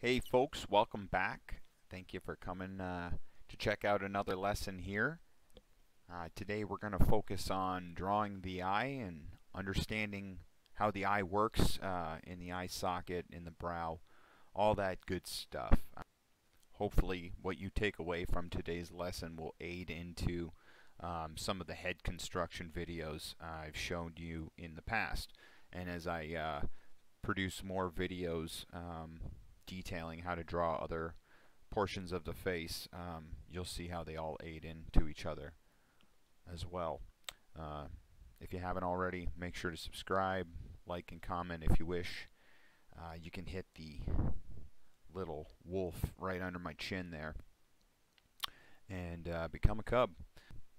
Hey folks, welcome back. Thank you for coming to check out another lesson here. Today we're going to focus on drawing the eye and understanding how the eye works in the eye socket, in the brow, all that good stuff. Hopefully what you take away from today's lesson will aid into some of the head construction videos I've shown you in the past. And as I produce more videos detailing how to draw other portions of the face, you'll see how they all aid into each other as well. If you haven't already, make sure to subscribe, like, and comment if you wish. You can hit the little wolf right under my chin there and become a cub.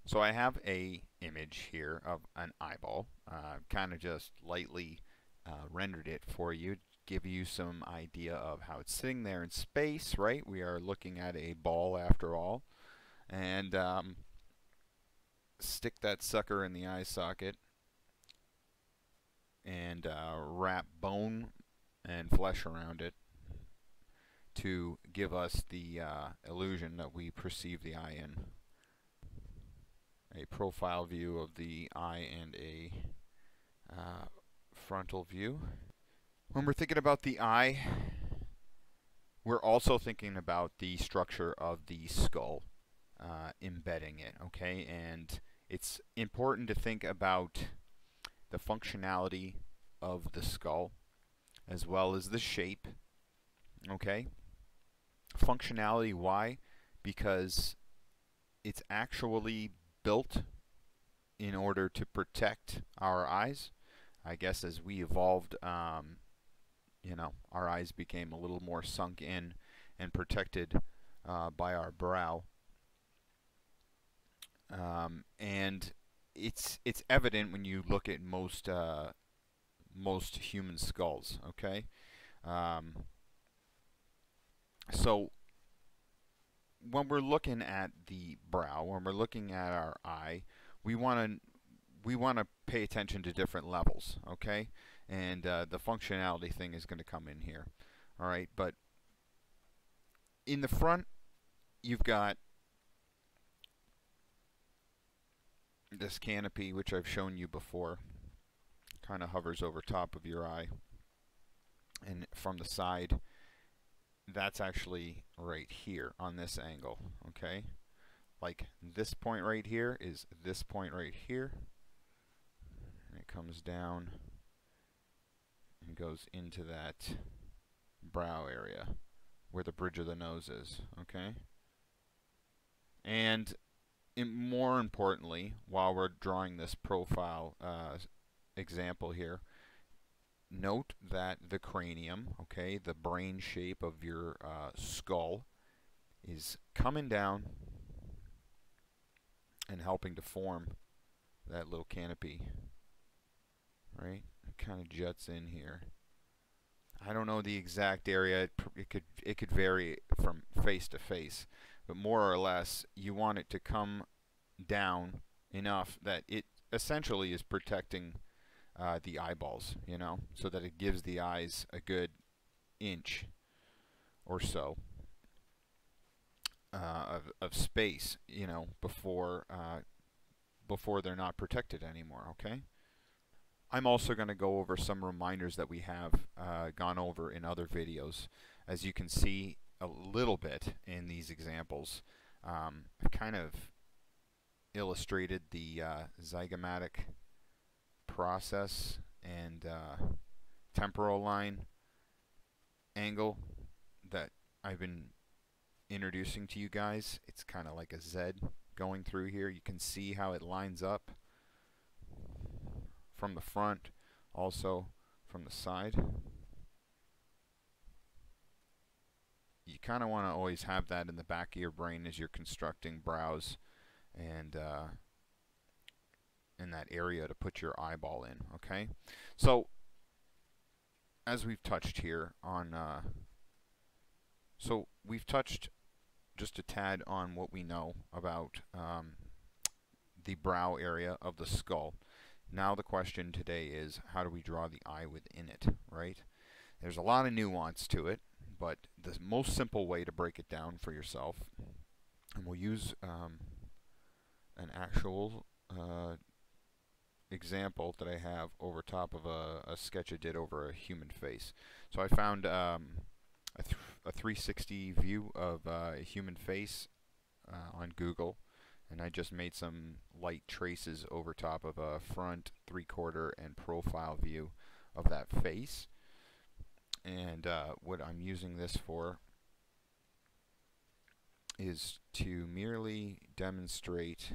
So I have a image here of an eyeball. Kind of just lightly rendered it for you, give you some idea of how it's sitting there in space, right? We are looking at a ball after all. And stick that sucker in the eye socket and wrap bone and flesh around it to give us the illusion that we perceive the eye in. A profile view of the eye and a frontal view. When we're thinking about the eye, we're also thinking about the structure of the skull, embedding it, okay? And it's important to think about the functionality of the skull as well as the shape, okay? Functionality, why? Because it's actually built in order to protect our eyes. I guess as we evolved, you know, our eyes became a little more sunk in and protected by our brow. And it's evident when you look at most human skulls. Okay, so when we're looking at the brow, when we're looking at our eye, we want to pay attention to different levels. Okay, and the functionality thing is going to come in here. All right, but in the front, you've got this canopy, which I've shown you before, kind of hovers over top of your eye. And from the side, that's actually right here on this angle, okay? Like this point right here is this point right here. And it comes down and goes into that brow area where the bridge of the nose is, okay? And more importantly, while we're drawing this profile example here, note that the cranium, okay, the brain shape of your skull is coming down and helping to form that little canopy, right? It kind of juts in here. I don't know the exact area. It could vary from face to face, but more or less, you want it to come down enough that it essentially is protecting the eyeballs, you know, so that it gives the eyes a good inch or so of space, you know, before they're not protected anymore. Okay. I'm also going to go over some reminders that we have gone over in other videos. As you can see a little bit in these examples, I've kind of illustrated the zygomatic process and temporal line angle that I've been introducing to you guys. It's kind of like a Z going through here. You can see how it lines up from the front, also from the side. You kind of want to always have that in the back of your brain as you're constructing brows and in that area to put your eyeball in. Okay, so as we've touched here on, so we've touched just a tad on what we know about the brow area of the skull. Now the question today is, how do we draw the eye within it, right? There's a lot of nuance to it, but the most simple way to break it down for yourself, and we'll use an actual example that I have over top of a sketch I did over a human face. So I found a 360 view of a human face on Google, and I just made some light traces over top of a front, 3/4, and profile view of that face. And what I'm using this for is to merely demonstrate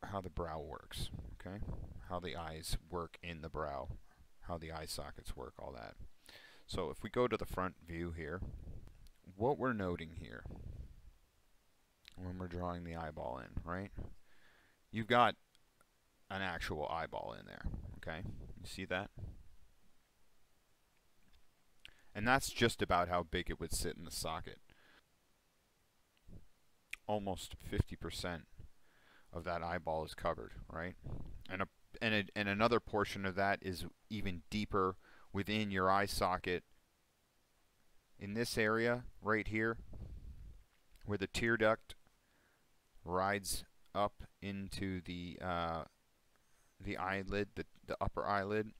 how the brow works, okay? How the eyes work in the brow, how the eye sockets work, all that. So if we go to the front view here, what we're noting here when we're drawing the eyeball in, right? You've got an actual eyeball in there, okay? You see that? And that's just about how big it would sit in the socket. Almost 50% of that eyeball is covered, right? And another portion of that is even deeper within your eye socket in this area right here, where the tear duct rides up into the eyelid, the upper eyelid.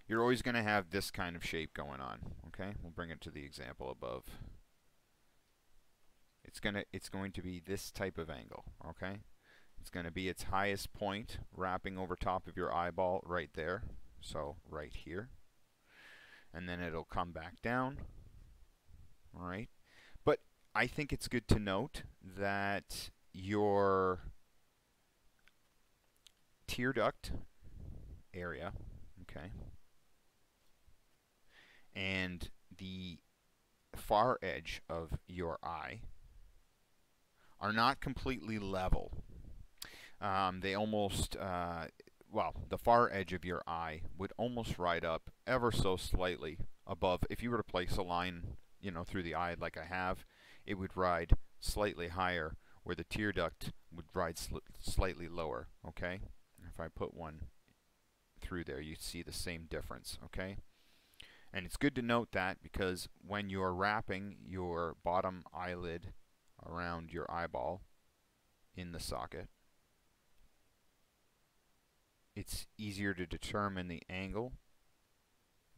You're always going to have this kind of shape going on, okay? We'll bring it to the example above. It's going to be this type of angle, okay? It's going to be its highest point wrapping over top of your eyeball right there, so right here. And then it'll come back down, all right? But I think it's good to note that your tear duct area, okay, and the far edge of your eye are not completely level. They almost, well, the far edge of your eye would almost ride up ever so slightly above. If you were to place a line, you know, through the eye like I have, it would ride slightly higher, where the tear duct would ride slightly lower, okay? If I put one through there, you see the same difference, okay? And it's good to note that, because when you're wrapping your bottom eyelid around your eyeball in the socket, it's easier to determine the angle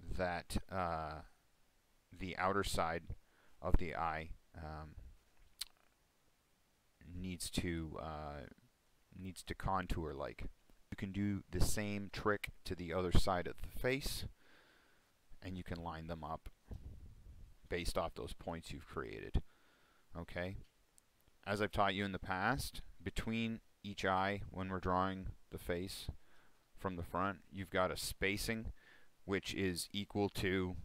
that the outer side of the eye needs to contour like. You can do the same trick to the other side of the face, and you can line them up based off those points you've created, okay? As I've taught you in the past, between each eye, when we're drawing the face from the front, you've got a spacing which is equal to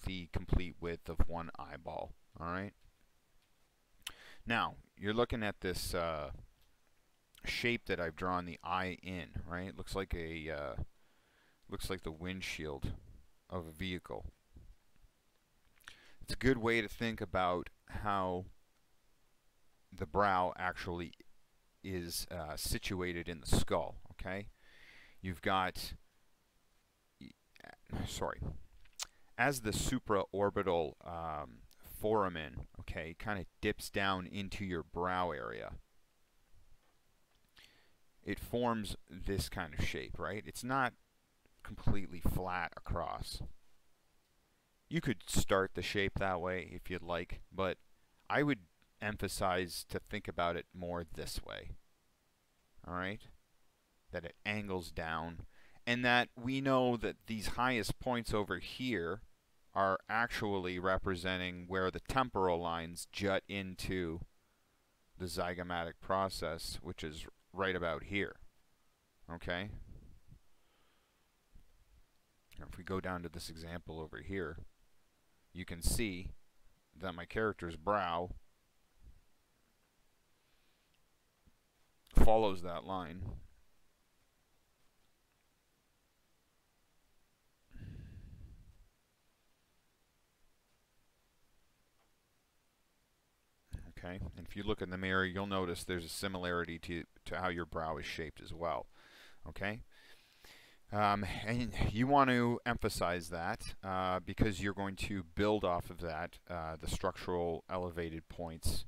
the complete width of one eyeball, alright? Now, you're looking at this shape that I've drawn the eye in, right? It looks like the windshield of a vehicle. It's a good way to think about how the brow actually is situated in the skull, okay? You've got, sorry, as the supraorbital foramen, okay, kind of dips down into your brow area, it forms this kind of shape, right? It's not completely flat across. You could start the shape that way if you'd like, but I would emphasize to think about it more this way, all right? That it angles down, and that we know that these highest points over here are actually representing where the temporal lines jut into the zygomatic process, which is right about here, okay? If we go down to this example over here, you can see that my character's brow follows that line. Okay, and if you look in the mirror, you'll notice there's a similarity to how your brow is shaped as well. Okay, And you want to emphasize that because you're going to build off of that, the structural elevated points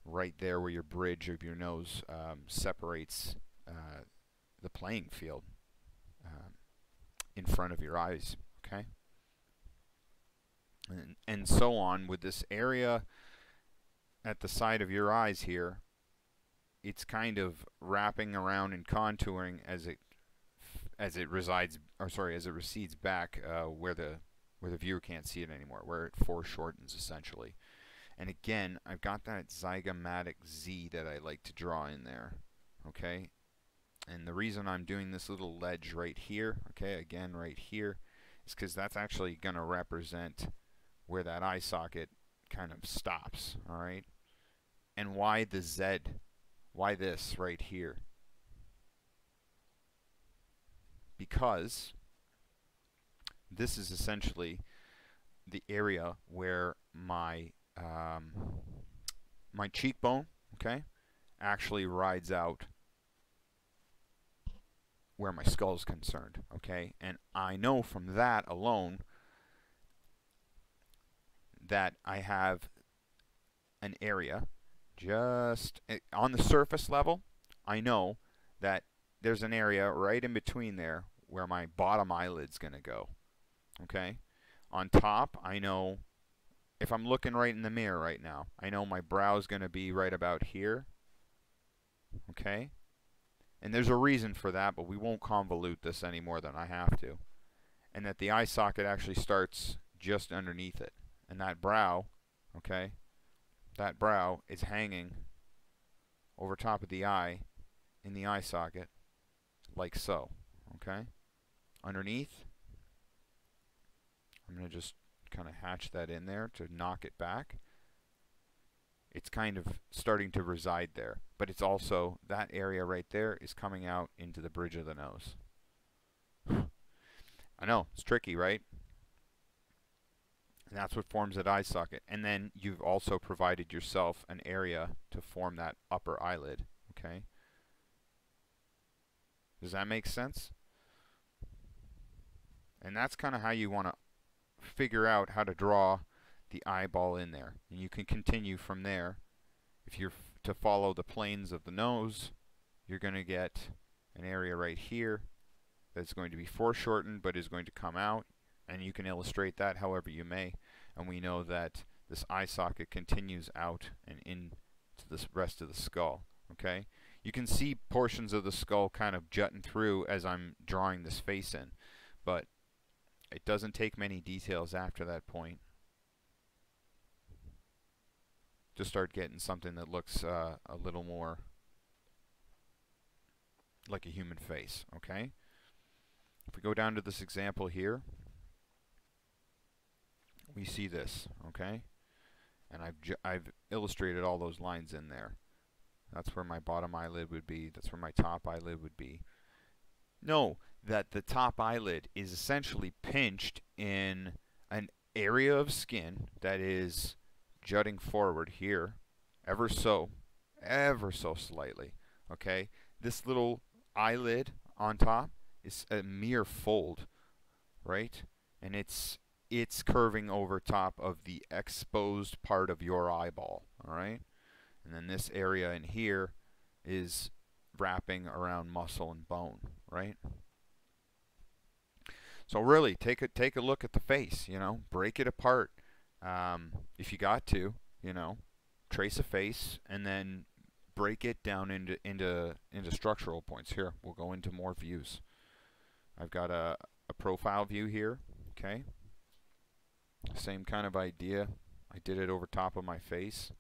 right there where your bridge of your nose separates the playing field in front of your eyes, okay? And so on with this area at the side of your eyes here. It's kind of wrapping around and contouring as it recedes back where the viewer can't see it anymore, where it foreshortens essentially. And again, I've got that zygomatic Z that I like to draw in there, okay? And the reason I'm doing this little ledge right here, okay, again right here, is because that's actually going to represent where that eye socket kind of stops, all right? And why the Z? Why this right here? Because this is essentially the area where my my cheekbone, okay, actually rides out where my skull is concerned, okay? And I know from that alone that I have an area just on the surface level. I know that there's an area right in between there where my bottom eyelid's going to go, okay? On top, I know if I'm looking right in the mirror right now, I know my brow's going to be right about here, okay? And there's a reason for that, but we won't convolute this any more than I have to. And that the eye socket actually starts just underneath it. And that brow, okay, that brow is hanging over top of the eye in the eye socket like so, okay? Underneath, I'm going to just kind of hatch that in there to knock it back. It's kind of starting to reside there, but it's also, that area right there is coming out into the bridge of the nose. I know, it's tricky, right? And that's what forms that eye socket. And then you've also provided yourself an area to form that upper eyelid, okay? Does that make sense? And that's kind of how you want to figure out how to draw the eyeball in there. And you can continue from there. If you're to follow the planes of the nose, you're going to get an area right here that's going to be foreshortened but is going to come out, and you can illustrate that however you may. And we know that this eye socket continues out and into the rest of the skull, okay? You can see portions of the skull kind of jutting through as I'm drawing this face in, but it doesn't take many details after that point to start getting something that looks a little more like a human face, okay? If we go down to this example here, we see this, okay? And I've illustrated all those lines in there. That's where my bottom eyelid would be. That's where my top eyelid would be. Know that the top eyelid is essentially pinched in an area of skin that is jutting forward here, ever so slightly, okay? This little eyelid on top is a mere fold, right? And it's curving over top of the exposed part of your eyeball, all right? And then this area in here is wrapping around muscle and bone, right? So really, take a look at the face, you know, break it apart. If you got to, you know, trace a face and then break it down into structural points. Here, we'll go into more views. I've got a profile view here, okay? Same kind of idea. I did it over top of my face.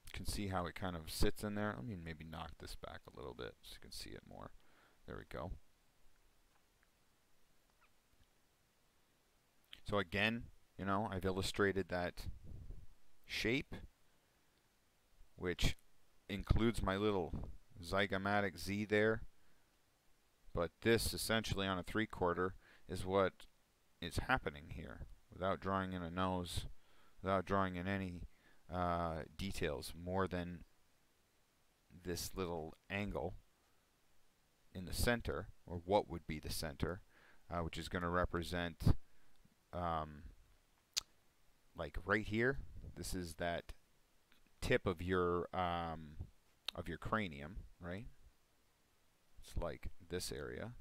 You can see how it kind of sits in there. Let me maybe knock this back a little bit so you can see it more. There we go. So again, you know, I've illustrated that shape, which includes my little zygomatic Z there. But this essentially on a 3/4 is what is happening here, without drawing in a nose, without drawing in any details more than this little angle in the center, or what would be the center, which is going to represent like right here. This is that tip of your cranium, right? It's like this area.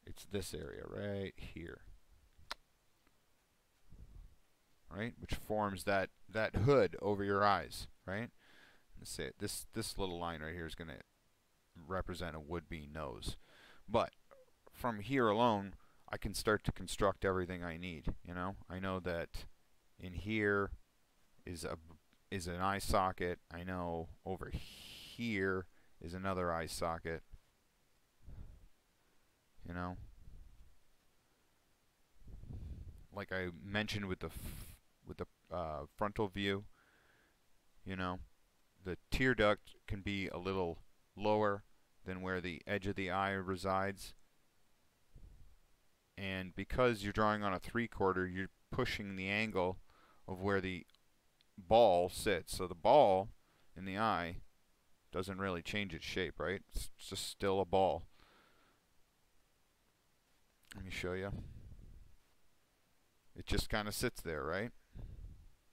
It's this area right here, right? Which forms that hood over your eyes, right? Let's say this little line right here is going to represent a would-be nose. But from here alone, I can start to construct everything I need. You know, I know that in here is an eye socket. I know over here is another eye socket. You know, like I mentioned with the frontal view, you know, the tear duct can be a little lower than where the edge of the eye resides. And because you're drawing on a 3/4, you're pushing the angle of where the ball sits. So the ball in the eye doesn't really change its shape, right? It's just still a ball. Let me show you. It just kind of sits there, right?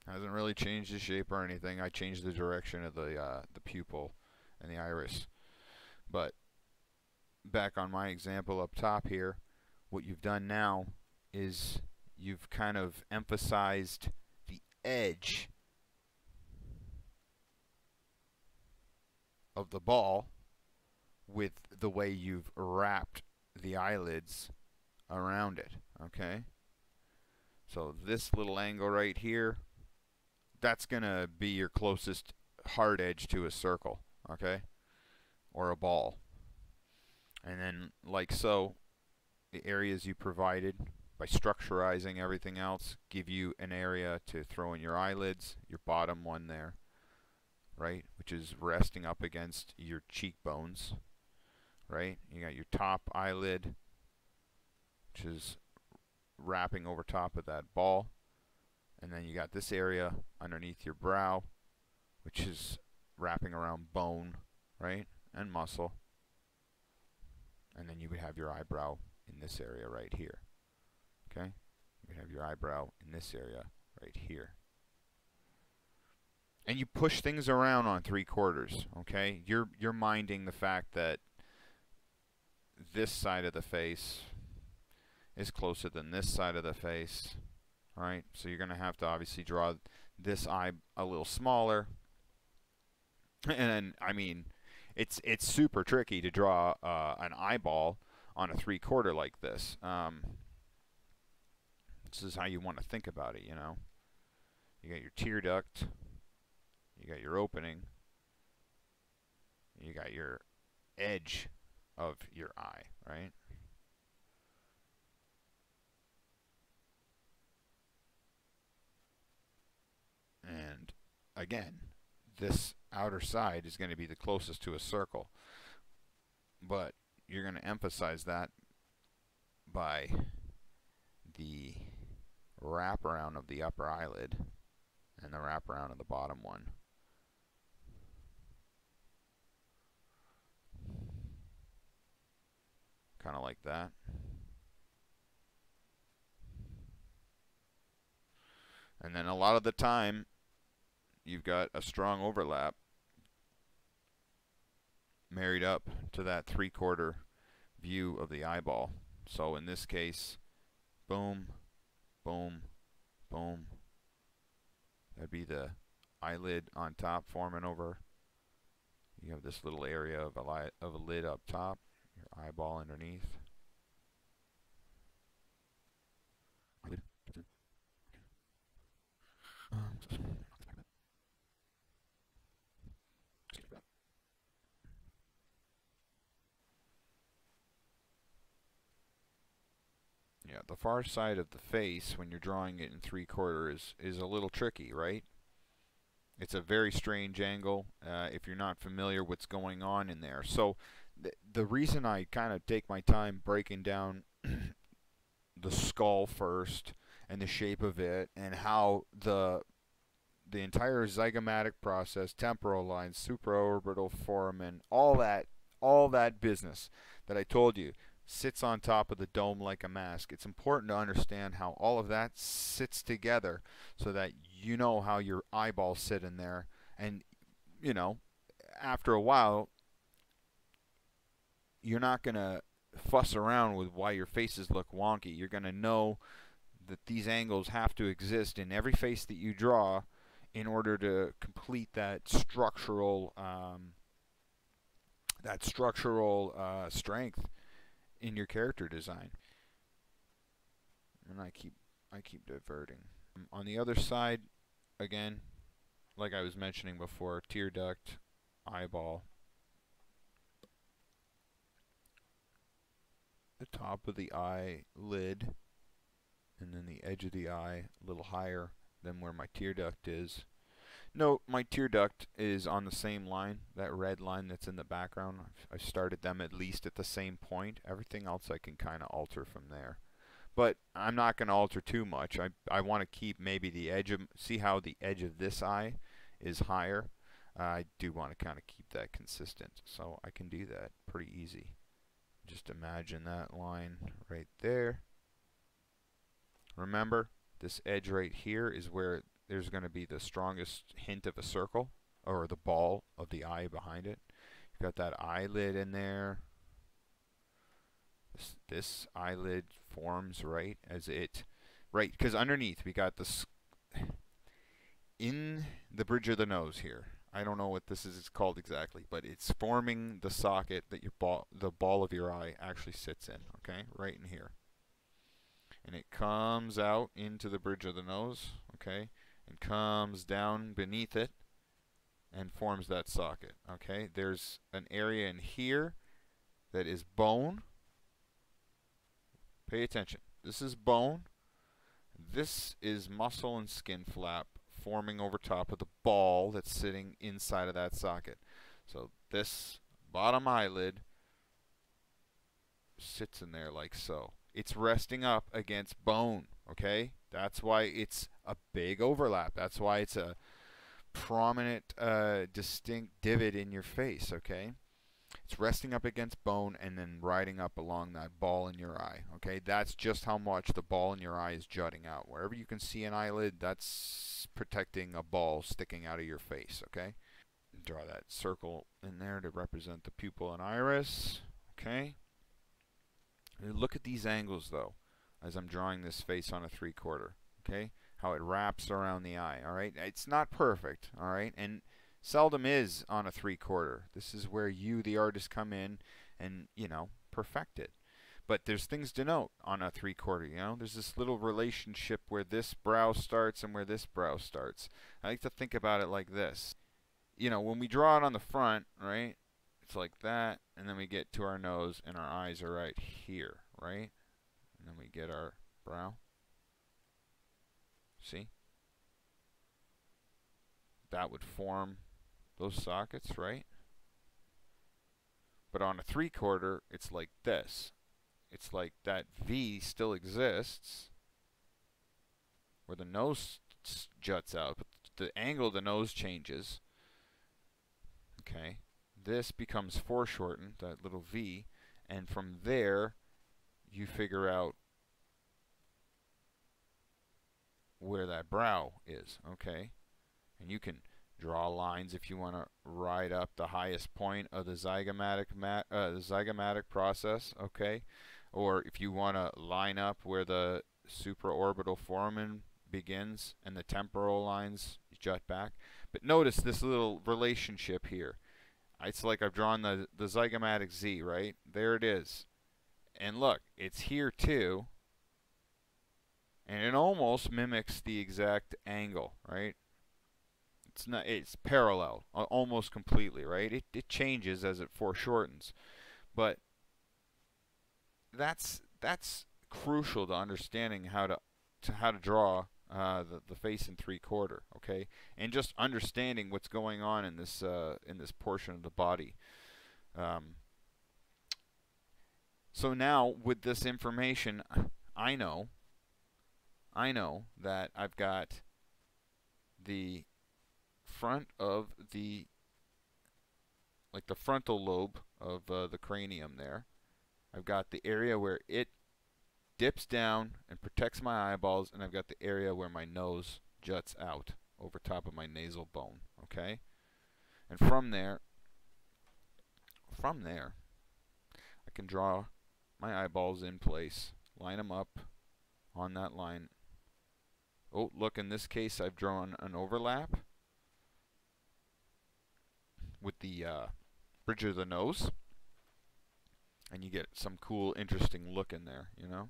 Hasn't really changed the shape or anything. I changed the direction of the pupil and the iris. But back on my example up top here, what you've done now is you've kind of emphasized the edge of the ball with the way you've wrapped the eyelids around it, okay? So this little angle right here, that's going to be your closest hard edge to a circle, okay? Or a ball. And then, like so, the areas you provided by structurizing everything else give you an area to throw in your eyelids, your bottom one there, right? Which is resting up against your cheekbones, right? You got your top eyelid, which is wrapping over top of that ball. And then you got this area underneath your brow, which is wrapping around bone, right? And muscle. And then you would have your eyebrow in this area right here. Okay? You would have your eyebrow in this area right here. And you push things around on 3/4, okay? You're minding the fact that this side of the face is closer than this side of the face, right? So you're going to have to obviously draw this eye a little smaller. And I mean, it's super tricky to draw an eyeball on a 3/4 like this. This is how you want to think about it, you know. You got your tear duct, you got your opening, you got your edge of your eye, right? And again, this outer side is going to be the closest to a circle, but you're going to emphasize that by the wraparound of the upper eyelid and the wraparound of the bottom one. Kind of like that. And then a lot of the time, you've got a strong overlap married up to that 3/4 view of the eyeball. So in this case, boom, boom, boom. That'd be the eyelid on top forming over. You have this little area of a lid up top, your eyeball underneath. Yeah, the far side of the face, when you're drawing it in 3/4, is a little tricky, right? It's a very strange angle if you're not familiar what's going on in there. So the reason I kind of take my time breaking down the skull first and the shape of it, and how the entire zygomatic process, temporal lines, supraorbital foramen, all that business that I told you sits on top of the dome like a mask. It's important to understand how all of that sits together so that you know how your eyeballs sit in there. And, you know, after a while, you're not going to fuss around with why your faces look wonky. You're going to know that these angles have to exist in every face that you draw in order to complete that structural strength in your character design. And I keep diverting. On the other side, again, like I was mentioning before, tear duct, eyeball, the top of the eyelid, and then the edge of the eye a little higher than where my tear duct is. Note, my tear duct is on the same line, that red line that's in the background. I've started them at least at the same point. Everything else I can kind of alter from there. But I'm not going to alter too much. I want to keep maybe the edge of, see how the edge of this eye is higher. I do want to kind of keep that consistent, so I can do that pretty easy. Just imagine that line right there. Remember, this edge right here is where there's going to be the strongest hint of a circle, or the ball of the eye behind it. You've got that eyelid in there. This eyelid forms right as it, right, because underneath we got this, in the bridge of the nose here. I don't know what this is called exactly, but it's forming the socket that the ball of your eye actually sits in, okay, right in here. And it comes out into the bridge of the nose, okay, and comes down beneath it and forms that socket, okay. There's an area in here that is bone. Pay attention. This is bone. This is muscle and skin flap forming over top of the ball that's sitting inside of that socket. So this bottom eyelid sits in there like so. It's resting up against bone, okay? That's why it's a big overlap. That's why it's a prominent, distinct divot in your face, okay? It's resting up against bone and then riding up along that ball in your eye, okay? That's just how much the ball in your eye is jutting out. Wherever you can see an eyelid, that's protecting a ball sticking out of your face, okay? Draw that circle in there to represent the pupil and iris, okay? Look at these angles, though, as I'm drawing this face on a 3/4, okay? How it wraps around the eye, all right? It's not perfect, all right? And seldom is on a 3/4. This is where you, the artist, come in and, you know, perfect it. But there's things to note on a 3/4, you know? There's this little relationship where this brow starts and where this brow starts. I like to think about it like this. You know, when we draw it on the front, right, it's like that, and then we get to our nose, and our eyes are right here, right? And then we get our brow. See? That would form those sockets, right? But on a 3/4, it's like this. It's like that V still exists, where the nose juts out, but the angle of the nose changes. Okay, this becomes foreshortened, that little V, and from there, you figure out where that brow is, okay? And you can draw lines if you want to ride up the highest point of the zygomatic process, okay? Or if you want to line up where the supraorbital foramen begins and the temporal lines jut back. But notice this little relationship here. It's like I've drawn the zygomatic Z, right? There it is. And look, it's here too. And it almost mimics the exact angle, right? It's parallel almost completely, right? It changes as it foreshortens. But that's crucial to understanding how to draw the face in 3/4, okay? And just understanding what's going on in this portion of the body. So now with this information, I know that I've got the front of the, like the frontal lobe of the cranium there. I've got the area where it dips down and protects my eyeballs, and I've got the area where my nose juts out over top of my nasal bone, okay? And from there, I can draw my eyeballs in place, line them up on that line. Oh, look, in this case I've drawn an overlap with the bridge of the nose, and you get some cool, interesting look in there, you know?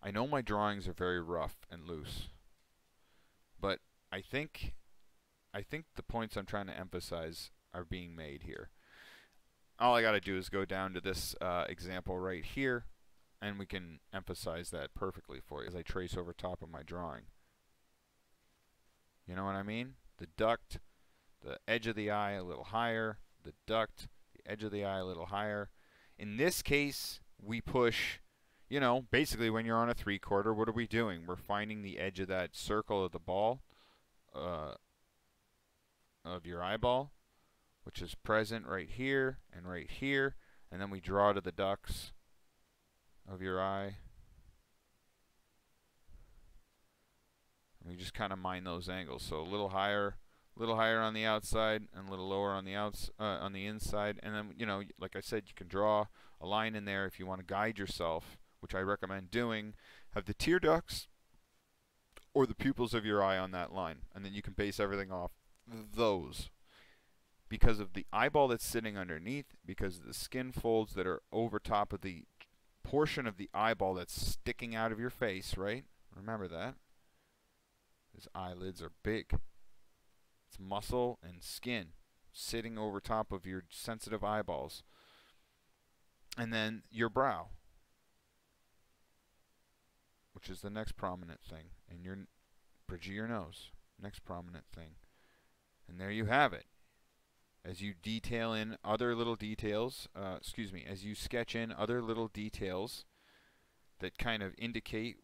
I know my drawings are very rough and loose, but I think the points I'm trying to emphasize are being made here. All I got to do is go down to this example right here, and we can emphasize that perfectly for you as I trace over top of my drawing. You know what I mean? The duct, the edge of the eye a little higher, the duct, the edge of the eye a little higher. In this case, we push, you know, basically when you're on a 3/4, what are we doing? We're finding the edge of that circle of the ball of your eyeball, which is present right here, and then we draw to the ducts of your eye. And we just kind of mind those angles. So a little higher on the outside and a little lower on the inside. And then, you know, like I said, you can draw a line in there if you want to guide yourself, which I recommend doing. Have the tear ducts or the pupils of your eye on that line, and then you can base everything off those. Because of the eyeball that's sitting underneath, because of the skin folds that are over top of the portion of the eyeball that's sticking out of your face, right? Remember that. His eyelids are big. It's muscle and skin sitting over top of your sensitive eyeballs. And then your brow, which is the next prominent thing, and your bridge of your nose, next prominent thing. And there you have it. As you detail in other little details, as you sketch in other little details that kind of indicate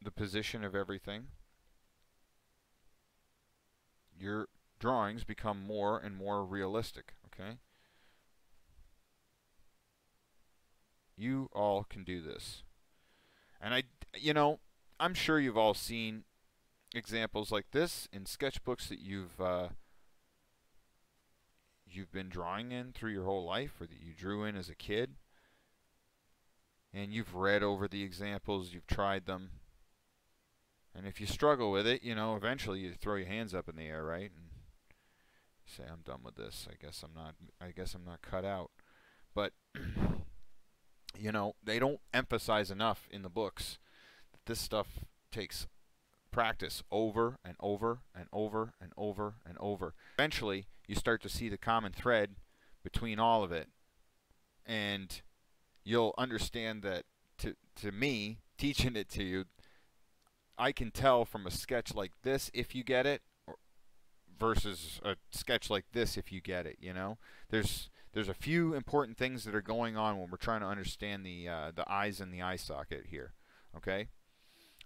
the position of everything, your drawings become more and more realistic, okay? You all can do this. And I'm sure you've all seen examples like this in sketchbooks that you've been drawing in through your whole life, or that you drew in as a kid. And you've read over the examples, you've tried them. And if you struggle with it, you know, eventually you throw your hands up in the air, right? And say, I'm done with this. I guess I'm not cut out. But you know, they don't emphasize enough in the books that this stuff takes practice over and over and over and over and over. Eventually, you start to see the common thread between all of it, and you'll understand that to me, teaching it to you, I can tell from a sketch like this if you get it, versus a sketch like this if you get it, you know? There's a few important things that are going on when we're trying to understand the eyes and the eye socket here, okay?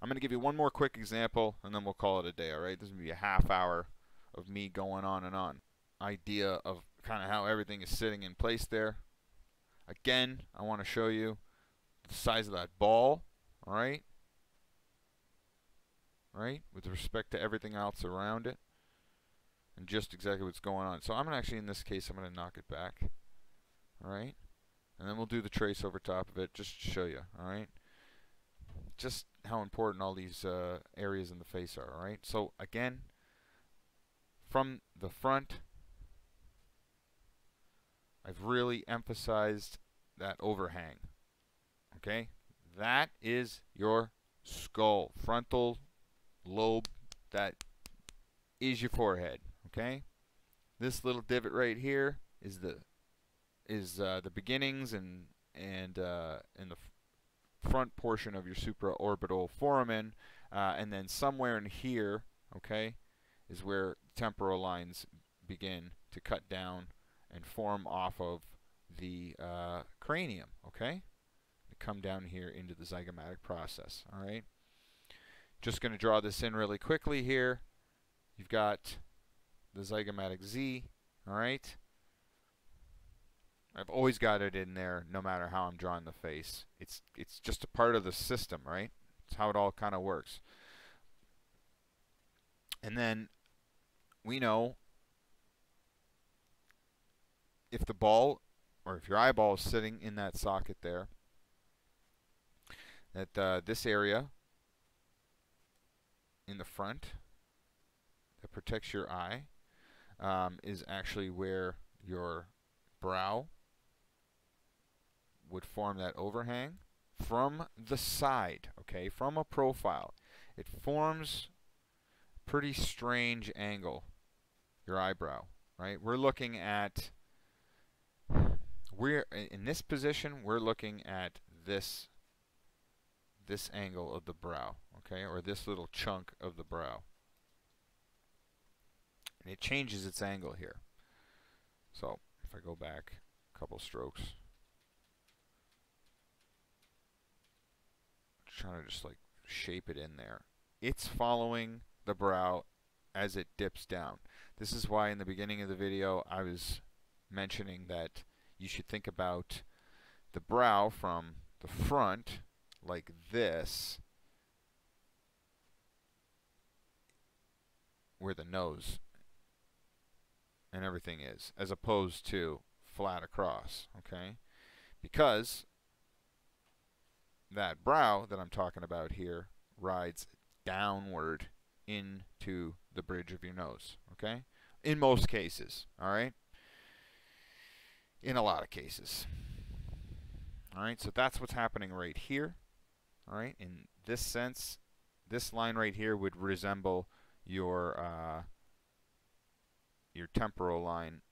I'm going to give you one more quick example, and then we'll call it a day, all right? This is going to be a half hour of me going on and on. Idea of kind of how everything is sitting in place there. Again, I want to show you the size of that ball, all right? Right? With respect to everything else around it, and just exactly what's going on. So I'm going to actually, in this case, I'm going to knock it back, all right? And then we'll do the trace over top of it just to show you, all right? Just how important all these areas in the face are, all right? So again, from the front, I've really emphasized that overhang, okay? That is your skull, frontal lobe, that is your forehead, okay? This little divot right here is the beginnings and the front portion of your supraorbital foramen, and then somewhere in here, okay, is where temporal lines begin to cut down and form off of the cranium, okay? Come down here into the zygomatic process, all right? Just going to draw this in really quickly here. You've got the zygomatic Z, all right? I've always got it in there no matter how I'm drawing the face. It's just a part of the system, right? It's how it all kind of works. And then we know if the ball, or if your eyeball is sitting in that socket there, that this area in the front that protects your eye is actually where your brow would form that overhang from the side, okay, from a profile. It forms a pretty strange angle, your eyebrow, right? We're looking at, in this position, we're looking at this angle of the brow, okay, or this little chunk of the brow. And it changes its angle here. So if I go back a couple strokes, trying to just like shape it in there. It's following the brow as it dips down. This is why in the beginning of the video I was mentioning that you should think about the brow from the front like this, where the nose and everything is, as opposed to flat across, okay? Because that brow that I'm talking about here rides downward into the bridge of your nose, okay? In most cases, all right? In a lot of cases. All right, so that's what's happening right here. All right, in this sense, this line right here would resemble your temporal line,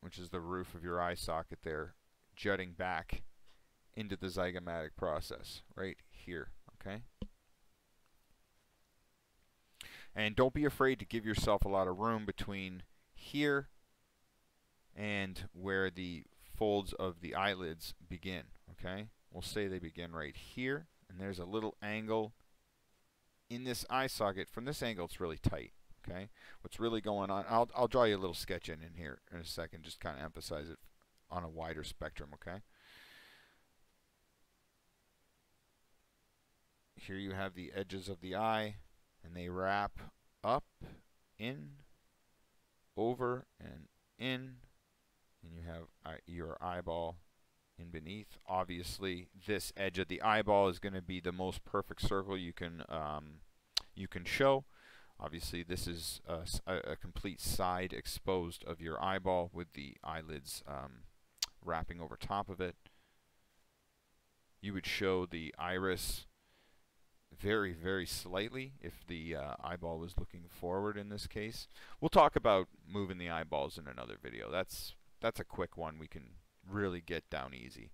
which is the roof of your eye socket there, jutting back into the zygomatic process right here, okay? And don't be afraid to give yourself a lot of room between here and where the folds of the eyelids begin, okay? We'll say they begin right here, and there's a little angle in this eye socket. From this angle, it's really tight, okay? What's really going on, I'll draw you a little sketch in here in a second, just kind of emphasize it on a wider spectrum, okay? Here you have the edges of the eye, and they wrap up, in, over, and in, and you have your eyeball in beneath. Obviously, this edge of the eyeball is going to be the most perfect circle you can show. Obviously, this is a complete side exposed of your eyeball with the eyelids wrapping over top of it. You would show the iris very, very slightly if the eyeball was looking forward in this case. We'll talk about moving the eyeballs in another video. That's a quick one we can really get down easy.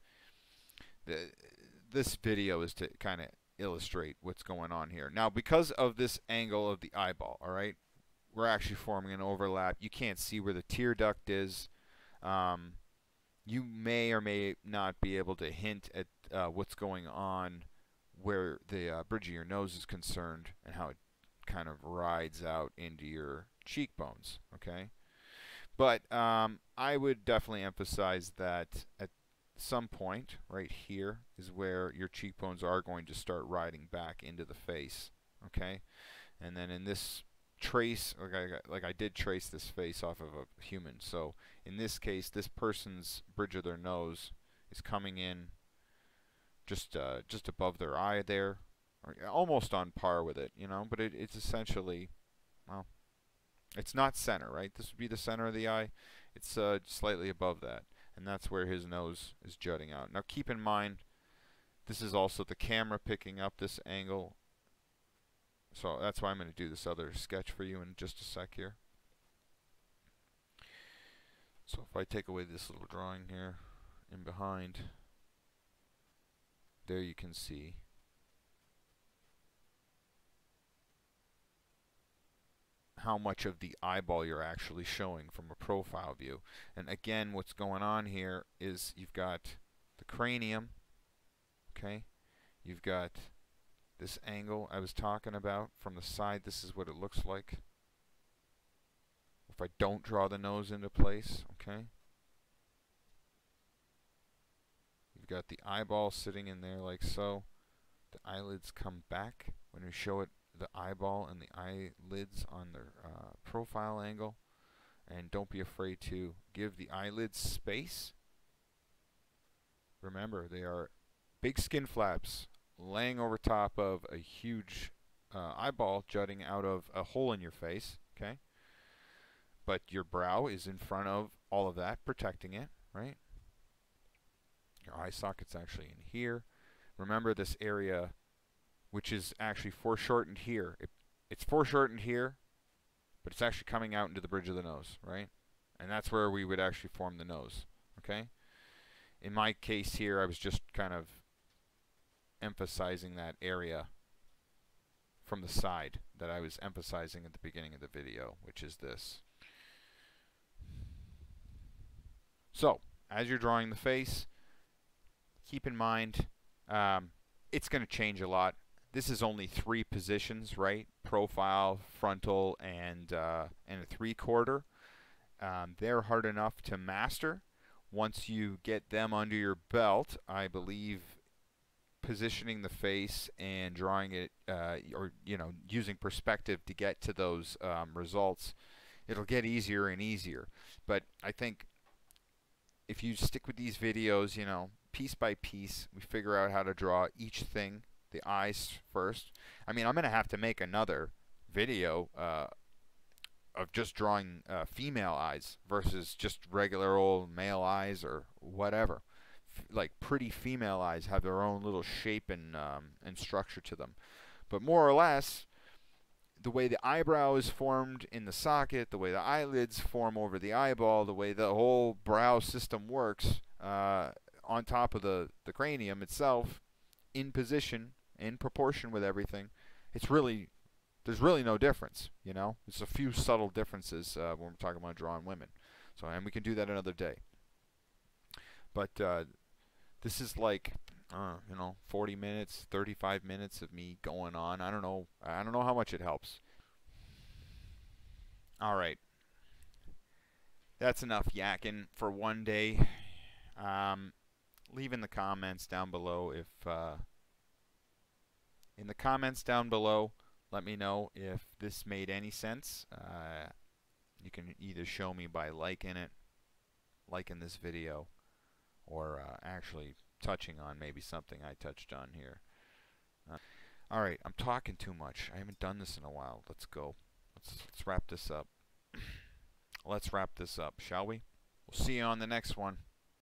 This video is to kind of illustrate what's going on here. Now, because of this angle of the eyeball, all right, we're actually forming an overlap. You can't see where the tear duct is. You may or may not be able to hint at what's going on where the bridge of your nose is concerned and how it kind of rides out into your cheekbones, okay? But I would definitely emphasize that at some point right here is where your cheekbones are going to start riding back into the face, okay? And then in this trace, like I did trace this face off of a human, so in this case, this person's bridge of their nose is coming in just above their eye there, or almost on par with it, you know, but it's essentially, well, it's not center, right? This would be the center of the eye. It's slightly above that, and that's where his nose is jutting out. Now keep in mind, this is also the camera picking up this angle, so that's why I'm going to do this other sketch for you in just a sec here. So if I take away this little drawing here in behind, there you can see how much of the eyeball you're actually showing from a profile view. And again, what's going on here is you've got the cranium, okay? You've got this angle I was talking about from the side. This is what it looks like if I don't draw the nose into place, okay? You've got the eyeball sitting in there like so. The eyelids come back when you show it, the eyeball and the eyelids on their profile angle. And don't be afraid to give the eyelids space. Remember, they are big skin flaps laying over top of a huge eyeball jutting out of a hole in your face, okay? But your brow is in front of all of that, protecting it, right? Your eye socket's actually in here. Remember this area, which is actually foreshortened here. It's foreshortened here, but it's actually coming out into the bridge of the nose, right? And that's where we would actually form the nose, okay? In my case here, I was just kind of emphasizing that area from the side that I was emphasizing at the beginning of the video, which is this. So, as you're drawing the face, keep in mind it's going to change a lot. This is only 3 positions, right? Profile, frontal, and a 3/4. They're hard enough to master. Once you get them under your belt, I believe positioning the face and drawing it, or using perspective to get to those results, it'll get easier and easier. But I think if you stick with these videos, piece by piece, we figure out how to draw each thing. The eyes first. I mean, I'm going to have to make another video of just drawing female eyes versus just regular old male eyes or whatever. Like pretty female eyes have their own little shape and structure to them. But more or less, the way the eyebrow is formed in the socket, the way the eyelids form over the eyeball, the way the whole brow system works on top of the cranium itself, in position, in proportion with everything, there's really no difference, There's a few subtle differences when we're talking about drawing women. So, and we can do that another day. But this is like 40 minutes, 35 minutes of me going on. I don't know how much it helps. All right. That's enough yakking for one day. Leave in the comments down below if in the comments down below, let me know if this made any sense. You can either show me by liking this video, or actually touching on maybe something I touched on here. Alright, I'm talking too much. I haven't done this in a while. Let's go. Let's wrap this up. Let's wrap this up, shall we? We'll see you on the next one.